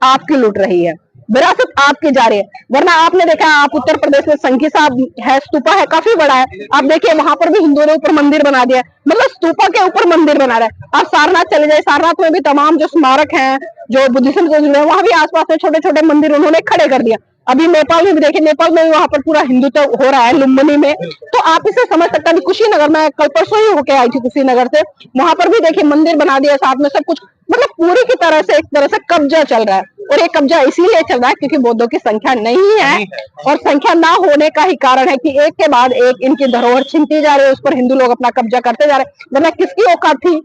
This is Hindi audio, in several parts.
आपकी लूट रही है, विरासत आपकी जा रही है। वरना आपने देखा, आप उत्तर प्रदेश में संखी साहब है, स्तूपा है, काफी बड़ा है, आप देखिए वहां पर भी हिंदुओं ने ऊपर मंदिर बना दिया, मतलब स्तूपा के ऊपर मंदिर बना रहा है। आप सारनाथ चले जाए, सारनाथ में भी तमाम जो स्मारक हैं जो बुद्धिज्म से जुड़े हैं, वहां भी आसपास में छोटे छोटे मंदिर उन्होंने खड़े कर दिया। अभी नेपाल में भी देखिए, नेपाल में भी वहां पर पूरा हिंदुत्व हो रहा है लुम्बिनी में। तो आप इसे समझ सकते हैं। कुशीनगर में कल परसों ही होके आई थी कुशीनगर से, वहां पर भी देखिए मंदिर बना दिया, साथ में सब कुछ, मतलब पूरी की तरह से एक तरह से कब्जा चल रहा है। और ये कब्जा इसीलिए चल रहा है क्योंकि बौद्धों की संख्या नहीं है, और संख्या ना होने का ही कारण है कि एक के बाद एक इनकी धरोहर छीनती जा रही है, उस पर हिंदू लोग अपना कब्जा करते जा रहे हैं। वरना किसकी औकात थी,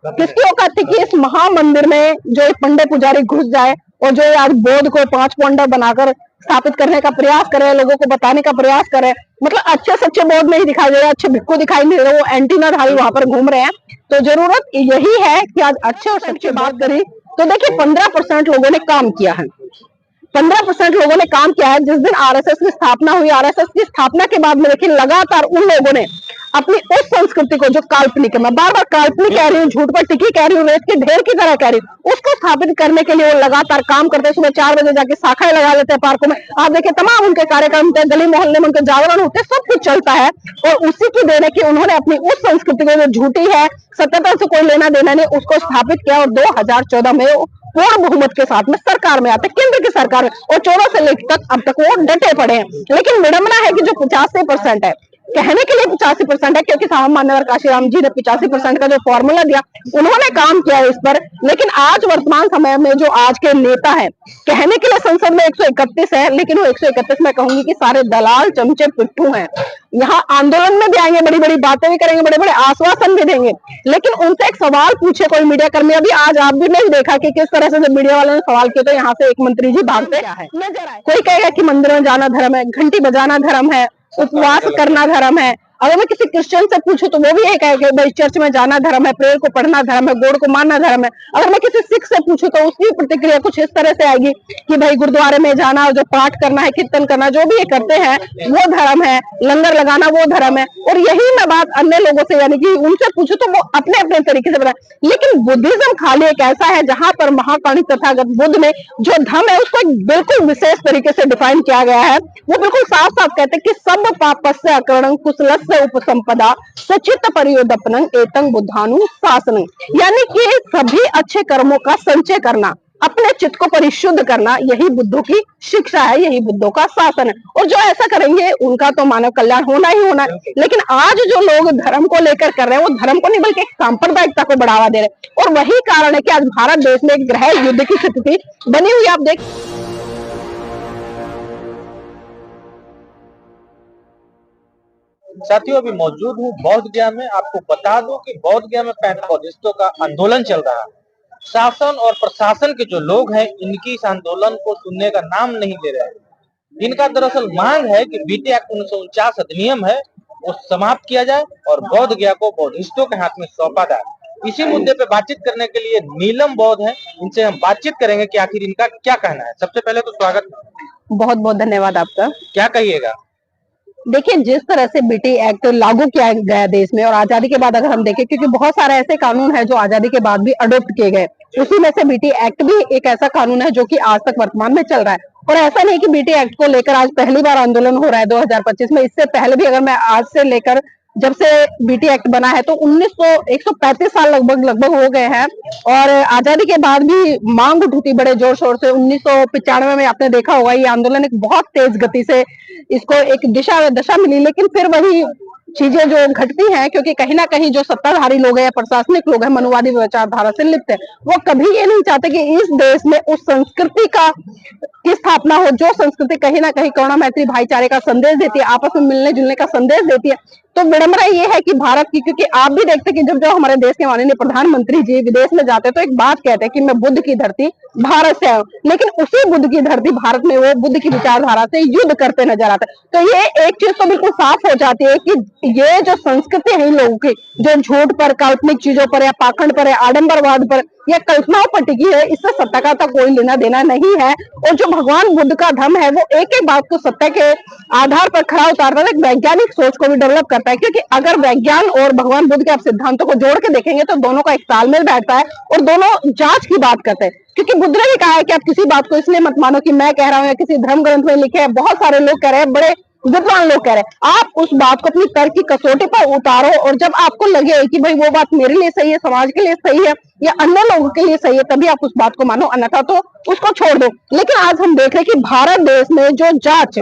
किसकी औकात थी कि इस महामंदिर में जो एक पंडे पुजारी घुस जाए और जो आज बौद्ध को 5 पांडव बनाकर स्थापित करने का प्रयास करे, लोगों को बताने का प्रयास करे। मतलब अच्छे सच्चे बौद्ध नहीं दिखाई दे रहे, अच्छे भिक्खु दिखाई नहीं दे रहे, वो एंटीनाधारी वहां पर घूम रहे हैं। तो जरूरत यही है कि आज अच्छे और सच्चे बात करें। तो देखिए 15% लोगों ने काम किया है, 15% लोगों ने काम किया है। जिस दिन आरएसएस की स्थापना हुई, आरएसएस की स्थापना के बाद में देखिए लगातार उन लोगों ने अपनी उस संस्कृति को जो काल्पनिक है, मैं बार बार काल्पनिक कह रही हूँ, झूठ पर टिकी कह रही हूँ, रेत के ढेर की तरह कह रही हूँ, उसको स्थापित करने के लिए वो लगातार काम करते हैं। सुबह 4 बजे जाके शाखाएं लगा लेते हैं पार्कों में। आप देखिए तमाम उनके कार्यक्रम होते हैं, गली मोहल्ले में उनके जागरण होते हैं, सब कुछ चलता है। और उसी की देन है कि उन्होंने अपनी उस संस्कृति को जो झूठी है, सत्यता से कोई लेना देना नहीं, उसको स्थापित किया। और 2014 में पूर्ण बहुमत के साथ में सरकार में आते, केंद्र की सरकार में, और 14 से लेकर तक अब तक वो डटे पड़े हैं। लेकिन विडंबना है कि जो 85% है, कहने के लिए 85% है, क्योंकि साहब मान्यवर काशीराम जी ने 85% का जो फॉर्मूला दिया, उन्होंने काम किया इस पर। लेकिन आज वर्तमान समय में जो आज के नेता है, कहने के लिए संसद में 131 है, लेकिन वो 131 में कहूंगी कि सारे दलाल चमचे पिट्ठू हैं। यहाँ आंदोलन में भी आएंगे, बड़ी बड़ी बातें भी करेंगे, बड़े बड़े आश्वासन भी देंगे, लेकिन उनसे एक सवाल पूछे कोई मीडिया कर्मी। अभी आज आप भी नहीं देखा कि किस तरह से जब मीडिया वालों ने सवाल किया तो यहाँ से एक मंत्री जी भागते क्या है, कोई कहेगा कि मंदिर में जाना धर्म है, घंटी बजाना धर्म है, उपवास करना धर्म है। अगर मैं किसी क्रिश्चियन से पूछूं तो वो भी यही कहेगा भाई चर्च में जाना धर्म है, प्रेयर को पढ़ना धर्म है, गॉड को मानना धर्म है। अगर मैं किसी सिख से पूछूं तो उसकी प्रतिक्रिया कुछ इस तरह से आएगी कि भाई गुरुद्वारे में जाना, जो पाठ करना है, कीर्तन करना, जो भी ये करते हैं वो धर्म है, लंगर लगाना वो धर्म है। और यही मैं बात अन्य लोगों से, यानी कि उनसे पूछूं तो वो अपने अपने तरीके से बताए। लेकिन बुद्धिज्म खाली एक ऐसा है जहां पर महाकाणी तथागत बुद्ध ने जो धर्म है उसको एक बिल्कुल विशेष तरीके से डिफाइन किया गया है। वो बिल्कुल साफ साफ कहते हैं कि सब पापस्य अकरणं कुशलस्य उपसंपदा सचित परियोदपनं एतं बुद्धानु शासनं, यानी कि सभी अच्छे कर्मों का संचय करना, अपने चित्त को परिशुद्ध करना, यही बुद्धों की शिक्षा है, यही बुद्धों का शासन है। और जो ऐसा करेंगे उनका तो मानव कल्याण होना ही होना है। लेकिन आज जो लोग धर्म को लेकर कर रहे हैं वो धर्म को नहीं बल्कि एक सांप्रदायिकता को बढ़ावा दे रहे हैं। और वही कारण है कि आज भारत देश में एक गृह युद्ध की स्थिति बनी हुई। आप देख साथियों, अभी मौजूद हूँ बौद्ध गया में। आपको बता दूं कि बौद्ध गया में पैंथोलॉजिस्टों का आंदोलन चल रहा है। शासन और प्रशासन के जो लोग हैं इनकी इस आंदोलन को सुनने का नाम नहीं ले रहे हैं। इनका दरअसल मांग है कि बीटे एक्ट 1949 अधिनियम है वो समाप्त किया जाए और बौद्ध गया को बौद्धिस्टों के हाथ में सौंपा जाए। इसी मुद्दे पे बातचीत करने के लिए नीलम बौद्ध है, इनसे हम बातचीत करेंगे कि आखिर इनका क्या कहना है। सबसे पहले तो स्वागत, बहुत बहुत धन्यवाद आपका। क्या कहिएगा? देखिए जिस तरह से बीटी एक्ट लागू किया गया देश में, और आजादी के बाद अगर हम देखें, क्योंकि बहुत सारे ऐसे कानून है जो आजादी के बाद भी अडोप्ट किए गए, उसी में से बीटी एक्ट भी एक ऐसा कानून है जो कि आज तक वर्तमान में चल रहा है। और ऐसा नहीं कि बीटी एक्ट को लेकर आज पहली बार आंदोलन हो रहा है 2025 में। इससे पहले भी अगर मैं आज से लेकर जब से बीटी एक्ट बना है तो 135 साल लगभग हो गए हैं। और आजादी के बाद भी मांग उठी थी बड़े जोर शोर से। 1995 में आपने देखा होगा ये आंदोलन एक बहुत तेज गति से इसको एक दशा मिली। लेकिन फिर वही चीजें जो घटती हैं, क्योंकि कहीं ना कहीं जो सत्ताधारी लोग हैं या प्रशासनिक लोग हैं मनुवादी विचारधारा से लिप्त है, वो कभी ये नहीं चाहते कि इस देश में उस संस्कृति की स्थापना हो जो संस्कृति कहीं ना कहीं करुणा मैत्री भाईचारे का संदेश देती है, आपस में मिलने जुलने का संदेश देती है। तो विडंबना ये है कि भारत की, क्योंकि आप भी देखते हैं कि जब हमारे देश के माननीय प्रधानमंत्री जी विदेश में जाते हैं तो एक बात कहते हैं कि मैं बुद्ध की धरती भारत से आया, लेकिन उसी बुद्ध की धरती भारत में वो बुद्ध की विचारधारा से युद्ध करते नजर आते हैं। तो ये एक चीज तो बिल्कुल साफ हो जाती है कि ये जो संस्कृति है इन लोगों की, जो झूठ पर, काल्पनिक चीजों पर या पाखंड पर या आडंबरवाद पर या कल्पनाओं पर टिकी है, इससे सत्ता का तो कोई लेना देना नहीं है। और जो भगवान बुद्ध का धर्म है वो एक एक बात को सत्ता के आधार पर खड़ा उतारता है, एक वैज्ञानिक सोच को भी डेवलप करता करता है, क्योंकि अगर विज्ञान और भगवान बुद्ध के आप सिद्धांतों को जोड़ के देखेंगे तो दोनों का एक तालमेल बैठता है और दोनों जांच की बात करते हैं। क्योंकि बुद्ध ने भी कहा है कि आप किसी बात को इसलिए मत मानो कि मैं कह रहा हूं या किसी धर्म ग्रंथ में लिखे हैं, बहुत सारे लोग कह रहे हैं, बड़े विद्वान लोग कह रहे हैं, आप उस बात को अपनी तर्क की कसौटी पर उतारो और जब आपको लगे कि भाई वो बात मेरे लिए सही है, समाज के लिए सही है या अन्य लोगों के लिए सही है, तभी आप उस बात को मानो, अन्यथा तो उसको छोड़ दो। लेकिन आज हम देख रहे हैं कि भारत देश में जो जांच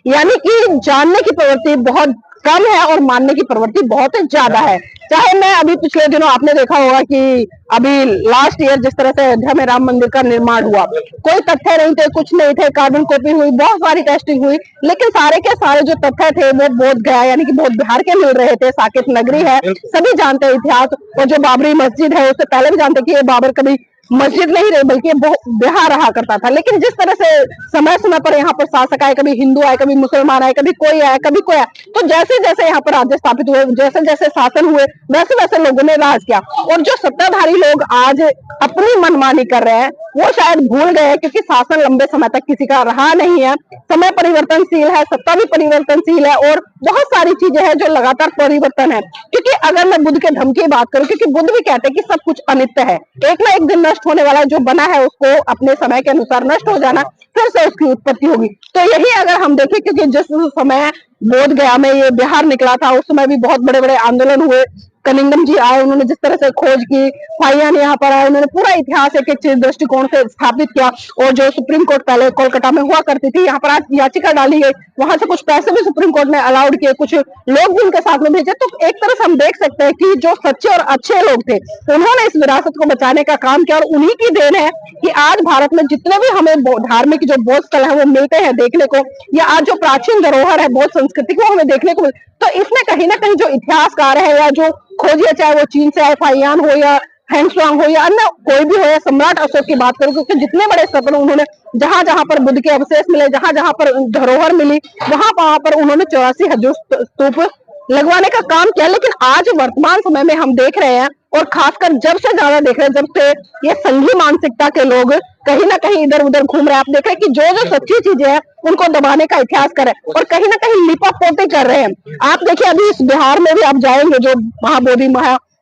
यानी कि जानने की प्रवृत्ति बहुत कम है और मानने की प्रवृत्ति बहुत ज्यादा है। चाहे मैं अभी पिछले दिनों आपने देखा होगा कि अभी लास्ट ईयर जिस तरह से अयोध्या में राम मंदिर का निर्माण हुआ, कोई तथ्य नहीं थे, कुछ नहीं थे, कार्बन कॉपी हुई, बहुत सारी टेस्टिंग हुई, लेकिन सारे के सारे जो तथ्य थे वो बोध गया यानी कि बोध बिहार के मिल रहे थे। साकेत नगरी है, सभी जानते हैं इतिहास, और जो बाबरी मस्जिद है उससे पहले भी जानते कि ये बाबर कभी मस्जिद नहीं रही बल्कि बिहार रहा करता था। लेकिन जिस तरह से समय समय पर यहाँ पर शासक आए, कभी हिंदू आए, कभी मुसलमान आए, कभी कोई आया, कभी कोई आया, तो जैसे जैसे यहाँ पर राज्य स्थापित हुए, जैसे जैसे शासन हुए, वैसे वैसे लोगों ने राज किया। और जो सत्ताधारी लोग आज अपनी मनमानी कर रहे हैं वो शायद भूल गए, क्योंकि शासन लंबे समय तक किसी का रहा नहीं है, समय परिवर्तनशील है, सत्ता भी परिवर्तनशील है और बहुत सारी चीजें हैं जो लगातार परिवर्तन है। क्योंकि अगर मैं बुद्ध के धर्म की बात करूं, क्योंकि बुद्ध भी कहते हैं कि सब कुछ अनित्य है, एक ना एक दिन नष्ट होने वाला, जो बना है उसको अपने समय के अनुसार नष्ट हो जाना, फिर से उसकी उत्पत्ति होगी। तो यही अगर हम देखें, क्योंकि जिस समय बोध गया में ये बिहार निकला था उस समय भी बहुत बड़े बड़े आंदोलन हुए, कनिंगम जी आए, उन्होंने जिस तरह से खोज की, फाइयान यहाँ पर आए, उन्होंने पूरा इतिहास एक एक दृष्टिकोण से स्थापित किया। और जो सुप्रीम कोर्ट पहले कोलकाता में हुआ करती थी, यहाँ पर आज याचिका डाली गई, वहां से कुछ पैसे भी सुप्रीम कोर्ट ने अलाउड किए, कुछ लोग भी उनके साथ में भेजे। तो एक तरह से हम देख सकते हैं कि जो सच्चे और अच्छे लोग थे उन्होंने इस विरासत को बचाने का काम किया, और उन्हीं की देन है कि आज भारत में जितने भी हमें धार्मिक जो बौद्ध स्थल है वो मिलते हैं देखने को, या आज जो प्राचीन धरोहर है बौद्ध संस्कृति को हमें देखने को। तो इसमें कहीं ना कहीं जो इतिहासकार है या जो खोजिए, चाहे वो चीन से आए फाइयान हो या हैंगसुआंग हो या अन्य कोई भी हो या सम्राट अशोक की बात करूं, क्योंकि जितने बड़े सपन उन्होंने जहां जहां पर बुद्ध के अवशेष मिले, जहां जहां पर धरोहर मिली, वहां पर उन्होंने 84 हजूर स्तूप लगवाने का काम किया। लेकिन आज वर्तमान समय में हम देख रहे हैं, और खासकर जब से ज्यादा देख रहे हैं, जब से ये संघी मानसिकता के लोग कहीं ना कहीं इधर उधर घूम रहे हैं, आप देख रहे हैं कि जो जो सच्ची चीजें हैं उनको दबाने का इतिहास कर रहे हैं और कहीं ना कहीं लिपापोती कर रहे हैं। आप देखिए अभी इस बिहार में भी आप जाएंगे, जो महाबोधि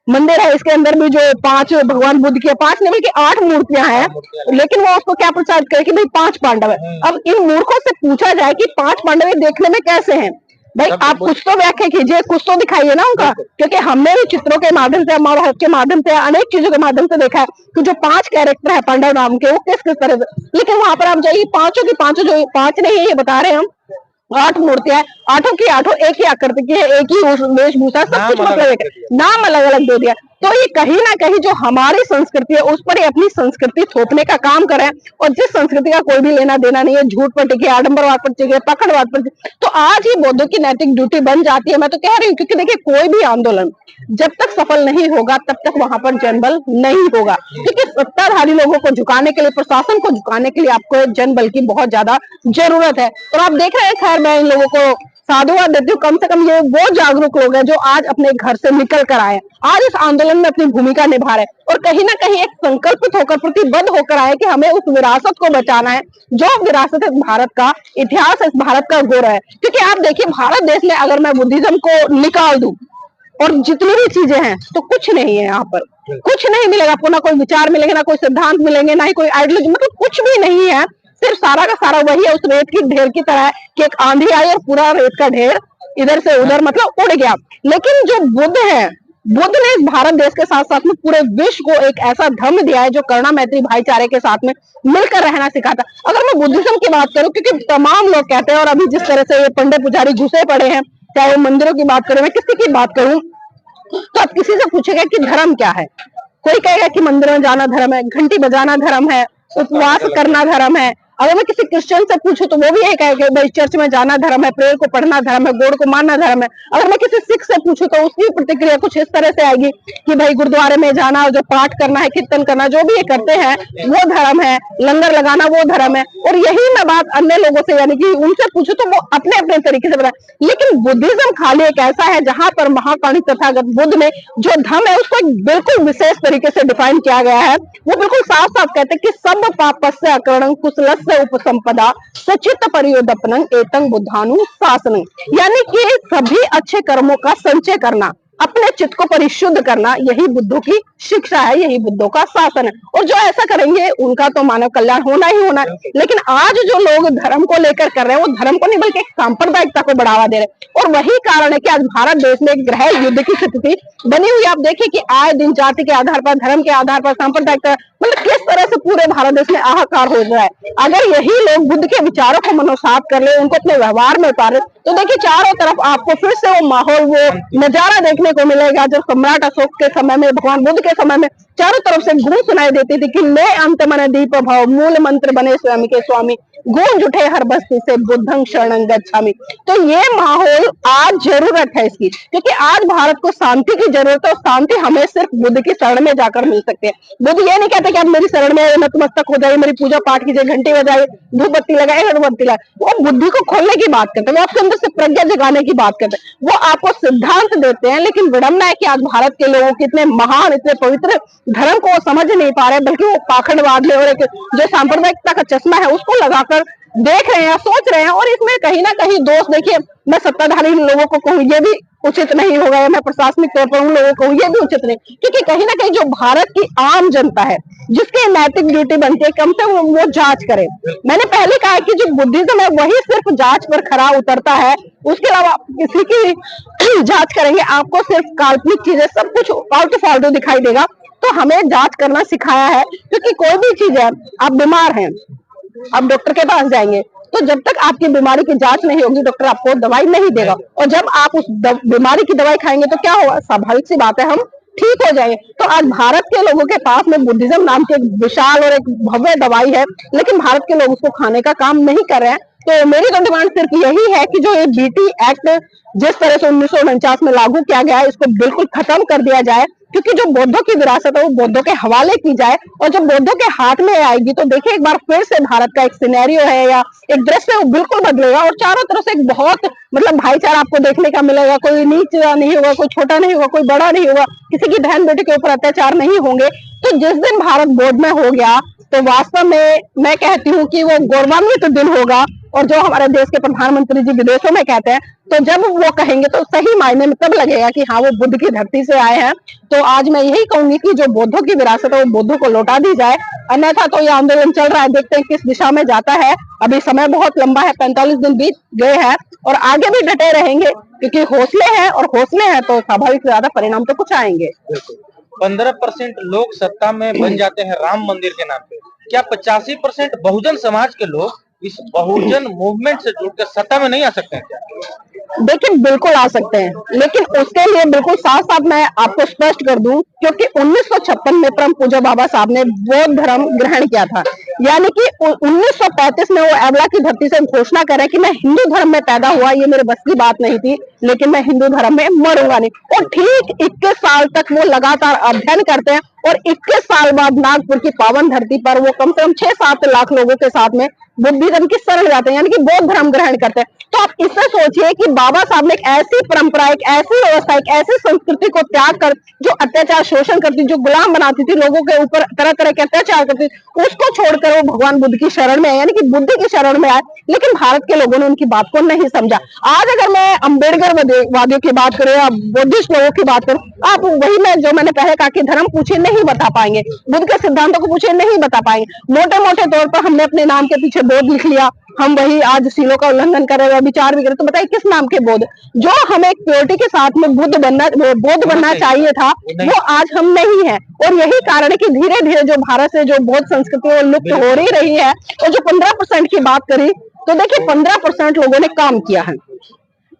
मंदिर है, इसके अंदर भी जो 5 भगवान बुद्ध के 5 नहीं बल्कि 8 मूर्तियां हैं, लेकिन वो उसको क्या प्रचारित करे कि भाई 5 पांडव है। अब इन मूर्खों से पूछा जाए कि 5 पांडव देखने में कैसे हैं, भाई आप कुछ तो व्याख्या कीजिए, कुछ तो दिखाइए ना उनका। क्योंकि हमने भी चित्रों के माध्यम से, महाभारत के माध्यम से, अनेक चीजों के माध्यम से देखा है कि जो 5 कैरेक्टर है पांडव नाम के वो किस किस तरह से, लेकिन वहां पर आप जाइए पांचों की पांचों, जो 5 नहीं है ये बता रहे हैं हम, 8 मूर्तियां, 8 की 8 एक ही आकृति की है, एक ही वेशभूषा, सब कुछ मतलब नाम अलग अलग दे दिया। तो ये कहीं ना कहीं जो हमारी संस्कृति है उस पर ही अपनी संस्कृति थोपने का काम करें, और जिस संस्कृति का कोई भी लेना देना नहीं है, झूठ पर टिके, आडंबरवाद पर टिके, पकड़वाद पर, तो आज ही बौद्धों की नैतिक ड्यूटी बन जाती है। मैं तो कह रही हूँ, क्योंकि देखिए कोई भी आंदोलन जब तक सफल नहीं होगा तब तक वहां पर जनबल नहीं होगा, क्योंकि सत्ताधारी लोगों को झुकाने के लिए, प्रशासन को झुकाने के लिए आपको जनबल की बहुत ज्यादा जरूरत है। और आप देख रहे हैं, खैर मैं इन लोगों को साधुवाद देती हूँ, कम से कम ये वो जागरूक लोग हैं जो आज अपने घर से निकल कर आए, आज इस आंदोलन में अपनी भूमिका निभा रहे और कहीं ना कहीं एक संकल्पित होकर, प्रतिबद्ध होकर आए कि हमें उस विरासत को बचाना है जो विरासत है भारत का, इतिहास है भारत का गौरव है। क्योंकि आप देखिए भारत देश में अगर मैं बुद्धिज्म को निकाल दूं और जितनी भी चीजें हैं तो कुछ नहीं है, यहाँ पर कुछ नहीं मिलेगा आपको, ना कोई विचार मिलेंगे, ना कोई सिद्धांत मिलेंगे, ना ही कोई आइडियोलॉजी, मतलब कुछ भी नहीं है। सिर्फ सारा का सारा वही है, उस रेत की ढेर की तरह है कि एक आंधी आई और पूरा रेत का ढेर इधर से उधर मतलब उड़ गया। लेकिन जो बुद्ध है, बुद्ध ने इस भारत देश के साथ साथ में पूरे विश्व को एक ऐसा धर्म दिया है जो करुणा मैत्री भाईचारे के साथ में मिलकर रहना सिखाता। अगर मैं बुद्धिज्म की बात करूं, क्योंकि तमाम लोग कहते हैं, और अभी जिस तरह से ये पंडित पुजारी घुसे पड़े हैं, चाहे वो मंदिरों की बात करें, मैं किसी की बात करूं, तो आप किसी से पूछेगा कि धर्म क्या है, कोई कहेगा कि मंदिर में जाना धर्म है, घंटी बजाना धर्म है, उपवास करना धर्म है। अगर मैं किसी क्रिश्चियन से पूछूं तो वो भी यही कहेगा भाई चर्च में जाना धर्म है, प्रेयर को पढ़ना धर्म है, गॉड को मानना धर्म है। अगर मैं किसी सिख से पूछूं तो उसकी प्रतिक्रिया कुछ इस तरह से आएगी कि भाई गुरुद्वारे में जाना, जो पाठ करना है, कीर्तन करना, जो भी ये करते हैं वो धर्म है, लंगर लगाना वो धर्म है। और यही मैं बात अन्य लोगों से यानी कि उनसे पूछूं तो वो अपने अपने तरीके से बताए। लेकिन बुद्धिज्म खाली एक ऐसा है जहां पर महाकाणी तथागत बुद्ध ने जो धर्म है उसको बिल्कुल विशेष तरीके से डिफाइन किया गया है। वो बिल्कुल साफ साफ कहते हैं कि सब पापस्य अकरणं कुशलस्य सर्वस्य उपसंपदा सचित परियोदपनं एतं बुद्धानु शासनं, यानी कि सभी अच्छे कर्मों का संचय करना, अपने चित्त को परिशुद्ध करना, यही बुद्धों की शिक्षा है, यही बुद्धों का शासन है। और जो ऐसा करेंगे उनका तो मानव कल्याण होना ही होना है। लेकिन आज जो लोग धर्म को लेकर कर रहे हैं, वो धर्म को नहीं बल्कि सांप्रदायिकता को बढ़ावा दे रहे हैं। और वही कारण है कि आज भारत देश में एक गृह युद्ध की स्थिति बनी हुई है। आप देखिए कि आए दिन जाति के आधार पर, धर्म के आधार पर, सांप्रदायिकता, मतलब किस तरह से पूरे भारत देश में हाहाकार हो रहा है। अगर यही लोग बुद्ध के विचारों को मनोसात कर ले, उनको अपने व्यवहार में उतारे, तो देखिए चारों तरफ आपको फिर से वो माहौल, वो नजारा देखने को मिलेगा जब सम्राट अशोक के समय में, भगवान बुद्ध के समय में चारों तरफ से गूंज सुनाई देती थी कि ले अंत मन दीप भाव, मूल मंत्र बने स्वयं के स्वामी, गूंज उठे हर बस्ती से बुद्धं शरणं गच्छामि। तो ये माहौल आज जरूरत है इसकी, क्योंकि आज भारत को शांति की जरूरत है। और शांति हमें सिर्फ बुद्ध की शरण में जाकर मिल सकती है। बुद्ध ये नहीं कहते कि आप मेरी शरण में नतमस्तक हो जाइए, मेरी पूजा पाठ कीजिए, घंटी बजाइए, धूप बत्ती लगाए, अगरबत्ती लगाए। वो बुद्धि को खोलने की बात करते हैं, वो आपके अंदर से प्रज्ञा जगाने की बात करते हैं, वो आपको सिद्धांत देते हैं। लेकिन विडंबना है कि आज भारत के लोगों के इतने महान, इतने पवित्र धर्म को समझ नहीं पा रहे, बल्कि वो पाखंडवाद में और एक जो सांप्रदायिकता का चश्मा है उसको लगाकर देख रहे हैं, सोच रहे हैं। और इसमें कहीं ना कहीं दोष, देखिए मैं सत्ताधारी लोगों को कहूँ ये भी उचित नहीं होगा, या मैं प्रशासनिक तौर पर उन लोगों को ये भी उचित नहीं, क्योंकि कहीं ना कहीं जो भारत की आम जनता है, जिसकी नैतिक ड्यूटी बनती है कम से कम वो जांच करे। मैंने पहले कहा कि जो बुद्धिज्म है वही सिर्फ जांच पर खरा उतरता है, उसके अलावा किसी की जांच करेंगे आपको सिर्फ काल्पनिक चीजें, सब कुछ फालतू फालतू दिखाई देगा। तो हमें जांच करना सिखाया है, क्योंकि कोई भी चीज है, आप बीमार हैं, आप डॉक्टर के पास जाएंगे, तो जब तक आपकी बीमारी की जांच नहीं होगी डॉक्टर आपको दवाई नहीं देगा। और जब आप उस बीमारी की दवाई खाएंगे तो क्या होगा, स्वाभाविक सी बात है हम ठीक हो जाएंगे। तो आज भारत के लोगों के पास में बुद्धिज्म नाम की एक विशाल और एक भव्य दवाई है, लेकिन भारत के लोग उसको खाने का काम नहीं कर रहे हैं। तो मेरी तो डिमांड सिर्फ यही है कि जो ये बीटी एक्ट जिस तरह से 1949 में लागू किया गया है, इसको बिल्कुल खत्म कर दिया जाए, क्योंकि जो बौद्धों की विरासत है वो बौद्धों के हवाले की जाए। और जब बौद्धों के हाथ में आएगी तो देखिए एक बार फिर से भारत का एक सिनेरियो है या एक दृश्य वो बिल्कुल बदलेगा। और चारों तरफ से एक बहुत मतलब भाईचारा आपको देखने का मिलेगा, कोई नीच नहीं होगा, कोई छोटा नहीं होगा, कोई बड़ा नहीं होगा, किसी की बहन बेटी के ऊपर अत्याचार नहीं होंगे। तो जिस दिन भारत बौद्ध में हो गया तो वास्तव में मैं कहती हूँ कि वो गौरवान्वित दिन होगा। और जो हमारे देश के प्रधानमंत्री जी विदेशों में कहते हैं, तो जब वो कहेंगे तो सही मायने में तब लगेगा कि हाँ वो बुद्ध की धरती से आए हैं। तो आज मैं यही कहूंगी कि जो बौद्धों की विरासत है वो बौद्धों को लौटा दी जाए, अन्यथा तो ये आंदोलन चल रहा है, देखते हैं किस दिशा में जाता है। अभी समय बहुत लंबा है, 45 दिन बीत गए हैं और आगे भी डटे रहेंगे, क्योंकि हौसले हैं, और हौसले हैं तो स्वाभाविक ज्यादा परिणाम तो कुछ आएंगे। 15% लोग सत्ता में बन जाते हैं राम मंदिर के नाम पे, क्या 85% बहुजन समाज के लोग इस बहुजन मूवमेंट से जुड़कर सत्ता में नहीं आ सकते हैं क्या? देखिए बिल्कुल आ सकते हैं, लेकिन उसके लिए बिल्कुल साथ साथ मैं आपको स्पष्ट कर दूं, क्योंकि 1956 में परम पूज्य बाबा साहब ने बौद्ध धर्म ग्रहण किया था। यानी कि 1935 में वो एवला की धरती से घोषणा करें कि मैं हिंदू धर्म में पैदा हुआ, ये मेरे बस की बात नहीं थी, लेकिन मैं हिंदू धर्म में मरूंगा नहीं। और ठीक 21 साल तक वो लगातार अध्ययन करते हैं, और 21 साल बाद नागपुर की पावन धरती पर वो कम से कम 6-7 लाख लोगों के साथ में बुद्धिज्म की शरण जाते हैं, यानी कि बौद्ध धर्म ग्रहण करते हैं। तो आप इससे सोचिए कि बाबा साहब ने एक ऐसी परंपरा, एक ऐसी व्यवस्था, एक ऐसी संस्कृति को त्याग कर, जो अत्याचार शोषण करती, जो गुलाम बनाती थी, लोगों के ऊपर तरह तरह के अत्याचार करती, उसको छोड़कर वो भगवान बुद्ध की शरण में आए, यानी कि बुद्ध की शरण में आए। लेकिन भारत के लोगों ने उनकी बात को नहीं समझा। आज अगर मैं अम्बेडकर वादियों की बात करूं या बुद्धिस्ट लोगों की बात करूं, आप वही मैं जो मैंने पहले कहा कि धर्म पूछे नहीं बता पाएंगे, बुद्ध के सिद्धांतों को पूछे नहीं बता पाएंगे। मोटे मोटे तौर पर हमने अपने नाम के पीछे बोध लिख लिया, हम वही आज सीलों का उल्लंघन कर रहे हैं, विचार भी कर रहे, तो बताइए किस नाम के बोध? जो हमें प्योरिटी के साथ में बौद्ध बनना चाहिए था, वो आज हम नहीं है। और यही कारण है कि धीरे धीरे जो भारत से जो बौद्ध संस्कृति वो लुप्त हो रही है। और जो 15% की बात करी, तो देखिए 15% लोगों ने काम किया है,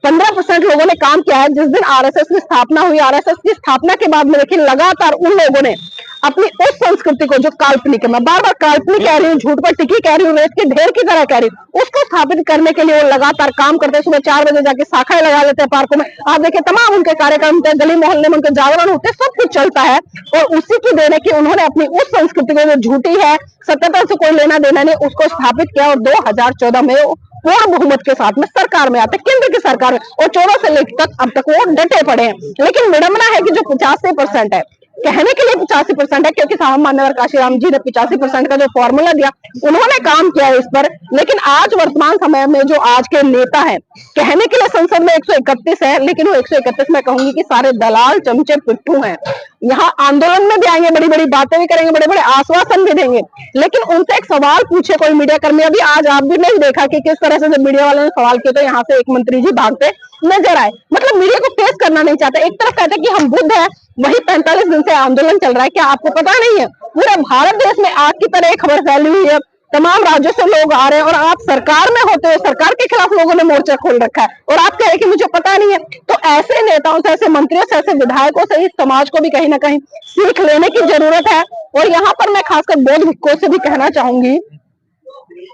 15% लोगों ने काम किया है। जिस दिन आरएसएस की स्थापना हुई, आरएसएस की स्थापना के बाद में देखिए लगातार उन लोगों ने अपनी उस संस्कृति को, जो काल्पनिक है, मैं बार बार काल्पनिक कह रही हूँ, झूठ पर टिकी कह रही हूँ, रेत के ढेर की तरह कह रही हूँ, उसको स्थापित करने के लिए वो लगातार काम करते हैं। सुबह 4 बजे जाके शाखाएं लगा लेते हैं पार्कों में, आप देखिए तमाम उनके कार्यक्रम होते हैं, गली मोहल्ले में उनके जागरण होते हैं, सब कुछ चलता है। और उसी की देन है कि उन्होंने अपनी उस संस्कृति को, जो झूठी है, सत्यता से कोई लेना देना नहीं, उसको स्थापित किया। और 2014 में पूर्ण बहुमत के साथ में सरकार में आते, केंद्र की सरकार में, और 14 से लेकर अब तक वो डटे पड़े हैं। लेकिन विडंबना है कि जो 85% है, कहने के लिए 85% है, क्योंकि साहब मान्यवर काशीराम जी ने 85% का जो फॉर्मूला दिया, उन्होंने काम किया इस पर। लेकिन आज वर्तमान समय में जो आज के नेता हैं, कहने के लिए संसद में 131 है, लेकिन वो 131 में कहूंगी कि सारे दलाल चमचे पिट्ठू हैं। यहाँ आंदोलन में भी आएंगे, बड़ी बड़ी बातें भी करेंगे, बड़े बड़े आश्वासन भी देंगे, लेकिन उनसे एक सवाल पूछे कोई मीडिया कर्मी। अभी आज आप भी नहीं देखा कि किस तरह से जब मीडिया वालों ने सवाल किया तो यहाँ से एक मंत्री जी भागते नजर आए। मतलब मीडिया को फेस करना नहीं चाहते। एक तरफ कहते कि हम बुद्ध है, वही 45 दिन से आंदोलन चल रहा है। क्या आपको पता नहीं है पूरे भारत देश में आग की तरह खबर फैली हुई है, तमाम राज्यों से लोग आ रहे हैं, और आप सरकार में होते हो, सरकार के खिलाफ लोगों ने मोर्चा खोल रखा है, और आप कह रहे कि मुझे पता नहीं है। तो ऐसे नेताओं से, ऐसे मंत्रियों से, ऐसे विधायकों से इस समाज को भी कहीं ना कहीं सीख लेने की जरूरत है। और यहाँ पर मैं खासकर बौद्ध भिक्षुओं से भी कहना चाहूंगी,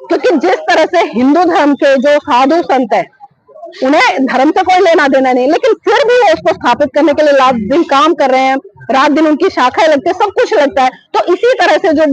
क्योंकि जिस तरह से हिंदू धर्म के जो साधु संत है, उन्हें धर्म से कोई लेना देना नहीं, लेकिन फिर भी वो उसको स्थापित करने के लिए रात दिन काम कर रहे हैं, रात दिन उनकी शाखाएं लगती है, सब कुछ लगता है। तो इसी तरह से जो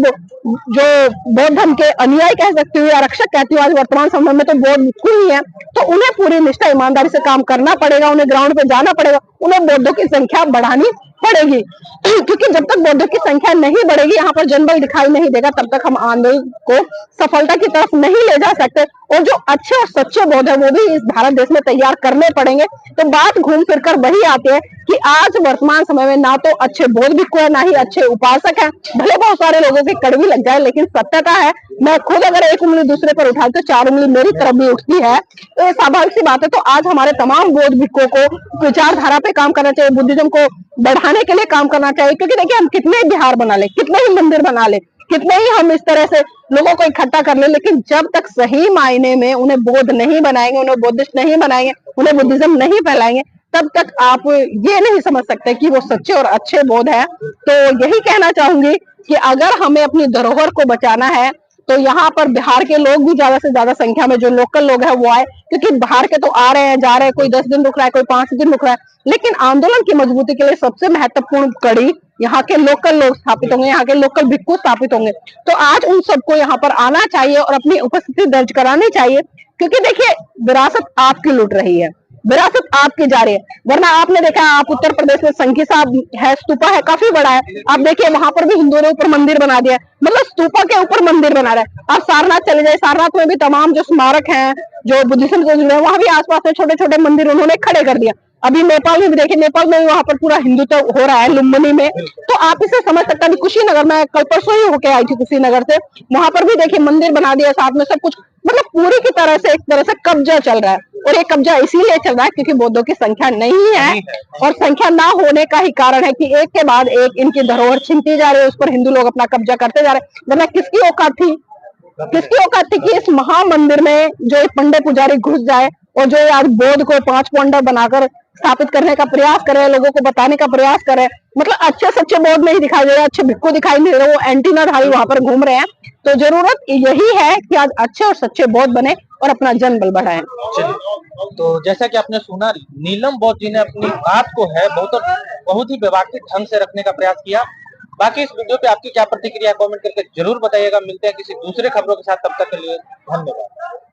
बौद्ध धर्म के अनुयायी कह सकती हूँ, आरक्षक कहती हूँ, आज वर्तमान समय में तो बौद्ध बिल्कुल ही है। तो उन्हें पूरी निष्ठा ईमानदारी से काम करना पड़ेगा, उन्हें ग्राउंड पे जाना पड़ेगा, उन्हें बौद्धों की संख्या बढ़ानी पड़ेगी। क्योंकि जब तक बौद्धों की संख्या नहीं बढ़ेगी, यहाँ पर जनबल दिखाई नहीं देगा, तब तक हम आंदोलन को सफलता की तरफ नहीं ले जा सकते। और जो अच्छे और सच्चे बौद्ध है वो भी इस भारत देश में तैयार करने पड़ेंगे। तो बात घूम फिर कर वही आती है कि आज वर्तमान समय में ना तो अच्छे बौद्ध भिक्षु है, ना ही अच्छे उपासक है। भले बहुत सारे लोगों की कड़वी लग जाए, लेकिन सत्यता है, मैं खुद अगर एक उंगली दूसरे पर उठाती तो 4 उंगली मेरी तरफ भी उठती है। तो ये स्वाभाविक सी बात है। तो आज हमारे तमाम बौद्ध भिक्षुओं को विचारधारा पे काम करना चाहिए, बुद्धिज्म को बढ़ाने के लिए काम करना चाहिए। क्योंकि देखिए, हम कितने बिहार बना ले, कितने ही मंदिर बना ले, कितने ही हम इस तरह से लोगों को इकट्ठा कर ले, लेकिन जब तक सही मायने में उन्हें बौद्ध नहीं बनाएंगे, उन्हें बुद्धिस्ट नहीं बनाएंगे, उन्हें बुद्धिज्म नहीं फैलाएंगे, तब तक आप ये नहीं समझ सकते कि वो सच्चे और अच्छे बौद्ध है। तो यही कहना चाहूंगी कि अगर हमें अपनी धरोहर को बचाना है तो यहाँ पर बिहार के लोग भी ज्यादा से ज्यादा संख्या में, जो लोकल लोग हैं वो आए, क्योंकि बाहर के तो आ रहे हैं, जा रहे हैं, कोई 10 दिन रुक रहा है, कोई 5 दिन रुक रहा है, लेकिन आंदोलन की मजबूती के लिए सबसे महत्वपूर्ण कड़ी यहाँ के लोकल लोग स्थापित होंगे, यहाँ के लोकल भिक्षु स्थापित होंगे। तो आज उन सबको यहाँ पर आना चाहिए और अपनी उपस्थिति दर्ज करानी चाहिए। क्योंकि देखिए, विरासत आपकी लुट रही है, विरासत आपकी जा रही है। वरना आपने देखा, आप उत्तर प्रदेश में संखी साहब है, स्तूपा है, काफी बड़ा है, आप देखिए वहां पर भी हिंदुओं ने ऊपर मंदिर बना दिया है, मतलब स्तूपा के ऊपर मंदिर बना रहा है। आप सारनाथ चले जाए, सारनाथ में भी तमाम जो स्मारक हैं, जो बुद्धिज्म से जुड़े हैं, वहां भी आसपास में छोटे छोटे मंदिर उन्होंने खड़े कर दिया। अभी नेपाल में भी देखिए, नेपाल में भी वहां पर पूरा हिंदुत्व हो रहा है, लुम्बिनी में। तो आप इसे समझ सकते हैं। कुशीनगर में कल परसों ही होके आई थी, कुशीनगर से, वहां पर भी देखिए मंदिर बना दिया, साथ में सब कुछ, मतलब पूरी की तरह से एक तरह से कब्जा चल रहा है। और ये कब्जा इसीलिए चल रहा है क्योंकि बौद्धों की संख्या नहीं है, और संख्या ना होने का ही कारण है कि एक के बाद एक इनकी धरोहर छिनती जा रही है, उस पर हिंदू लोग अपना कब्जा करते जा रहे हैं। वरना किसकी औकात थी, किसकी औकात थी कि इस महामंदिर में जो पंडे पुजारी घुस जाए और जो आज बौद्ध को 5 पांडव बनाकर स्थापित करने का प्रयास करे, लोगों को बताने का प्रयास करे। मतलब अच्छे सच्चे बौद्ध नहीं दिखाई दे रहे, अच्छे भिक्षु दिखाई नहीं दे रहे, वो एंटीनाधारी वहां पर घूम रहे हैं। तो जरूरत यही है कि आज अच्छे और सच्चे बौद्ध बने और अपना जनबल बढ़ाएं। तो जैसा कि आपने सुना, नीलम बौद्ध जी ने अपनी बात को है बहुत ही व्यवस्थित ढंग से रखने का प्रयास किया। बाकी इस वीडियो पे आपकी क्या प्रतिक्रिया, कमेंट करके जरूर बताइएगा। मिलते हैं किसी दूसरे खबरों के साथ, तब तक के लिए धन्यवाद।